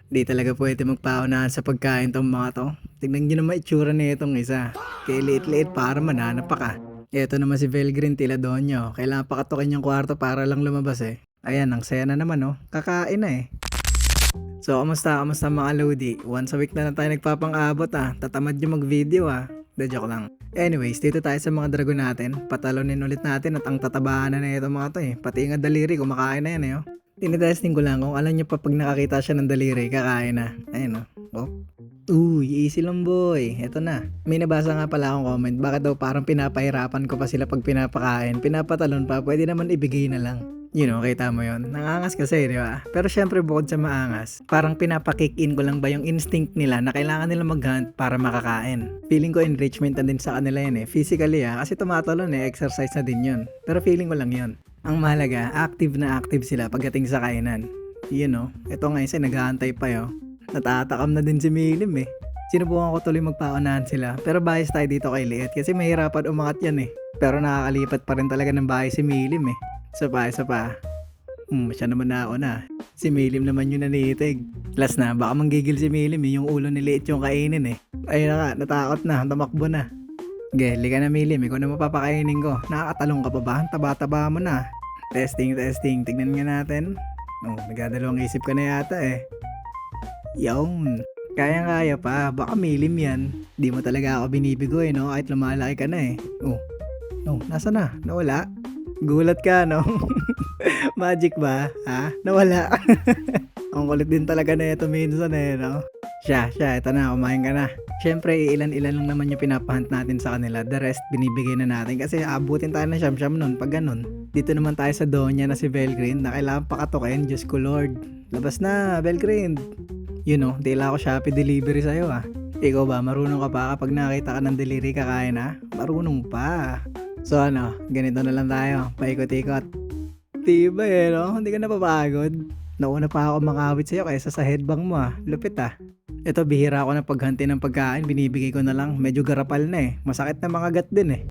Di talaga pwede magpaunahan sa pagkain tong mga to. Tignan nyo naman itsura na itong isa. Kaya liit-liit para mananap pa ka. Ito naman si Velgrin Tiladonyo. Kailangan pakatukin yung kwarto para lang lumabas eh. Ayan, ang saya na naman oh. Kakain na eh. So, kamusta? Kamusta mga Lodi? Once a week na tayo nagpapang-abot ah. Tatamad yung mag-video ah. De joke lang. Anyways, dito tayo sa mga dragon natin. Patalonin ulit natin at ang tatabahan na ito mga to eh. Pati nga daliri, kumakain na yan eh oh. Tinitesting ko lang kung alam nyo pa pag nakakita siya ng daliri, kakain na. Ayun oh. Uy, easy lang boy. Eto na. May nabasa nga pala akong comment. Bakit daw parang pinapahirapan ko pa sila pag pinapakain. Pinapatalon pa, pwede naman ibigay na lang. You know, kita mo yon. Nangangas kasi, di ba? Pero syempre bukod sa maangas, parang pinapakick in ko lang ba yung instinct nila na kailangan nila mag-hunt para makakain. Feeling ko enrichment na din sa kanila yan eh. Physically kasi tumatalon eh, exercise na din yun. Pero feeling ko lang yun. Ang mahalaga, active na active sila pagdating sa kainan. You know, ito nga isa, nag-aantay pa yo. Natatakam na din si Milim eh. Sinubukan ko tuloy magpaunahan sila. Pero bias tayo dito kay Liet kasi mahirapan umangat yan eh. Pero nakakalipat pa rin talaga ng bahay si Milim eh. Isa pa. Siya naman nauna. Si Milim naman yung nanitig. Last na, baka manggigil si Milim eh. Yung ulo ni Liet yung kainin eh. Ayun na nga, natakot na, tamakbo na. Geli ka na Milim, ikaw na mapapakainin ko. Nakakatalong ka pa ba? Taba-taba mo na. Testing. Tignan nga natin. Nagdadalawang isip ka na yata eh. Yawn. Kaya pa. Baka Milim yan. Di mo talaga ako binibigo eh, no? Kahit lumalaki ka na eh. Nasa na? Nawala? Gulat ka, no? Magic ba? Ha? Nawala? Ang kulit din talaga na ito minsan eh, no? Siya, ito na, kumain ka na. Siyempre, ilan-ilan lang naman yung pinapahunt natin sa kanila. The rest, binibigay na natin. Kasi abutin tayo ng siyam-siyam nun, pag ganun. Dito naman tayo sa Donya na si Velgrin na kailangan pakatukin. Diyos ko Lord. Labas na, Velgrin. You know, tila ako Shopee delivery sa'yo ah. Ikaw ba, marunong ka pa kapag nakita ka ng delivery kakain ha? Marunong pa. So ano, ganito na lang tayo. Paikot-ikot. Diba eh, no? Hindi ka napapagod. Nauna pa ako makawit sa'yo kaysa sa headbang mo ah. Lupit ah. Ito, bihira ako ng paghanti ng pagkain. Binibigay ko na lang. Medyo garapal na eh. Masakit na mga gat din eh.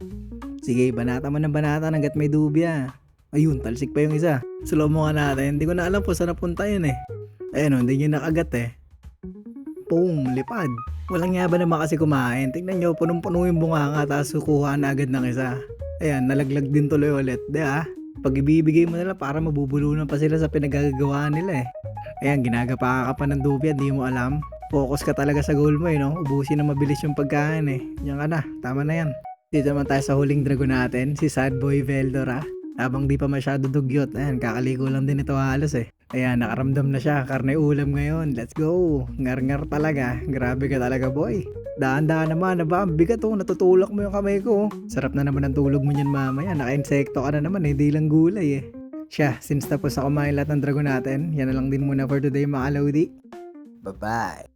Sige, banata mo ng banata ng gat may dubya. Ayun, talsik pa yung isa. Slow mo nga natin. Hindi ko na alam po saan napunta yun eh. Ayun o, hindi nyo nakagat eh. Boom, lipad. Walang yaba naman kasi kumain. Tignan nyo, punong-puno yung bunganga tapos sukuha na agad ng isa. Ayan, nalaglag din tuloy ulit. Di ah? Pag ibibigay mo nila para mabubulunan pa sila sa pinagagawaan nila eh. Ayan, ginagapa ka pa ng dubya, di mo alam. Focus ka talaga sa goal mo eh, no? Ubusin na mabilis yung pagkain eh. Yan ka na, tama na yan. Dito naman tayo sa huling dragon natin, si Sad Boy Veldor ah. Habang di pa masyado dugyot, ayan, kakaligo lang din ito halos eh. Ayan, nakaramdam na siya, karne ulam ngayon, let's go. Ngar-ngar talaga, grabe ka talaga boy. Daan-daan naman, ang bigat oh, natutulak mo yung kamay ko. Sarap na naman ang tulog mo niyan mamaya, naka-insekto ka na naman eh, di lang gulay eh. Siya, since tapos na kumain lahat ng dragon natin, yan na lang din muna for today mga Lodi. Bye-bye.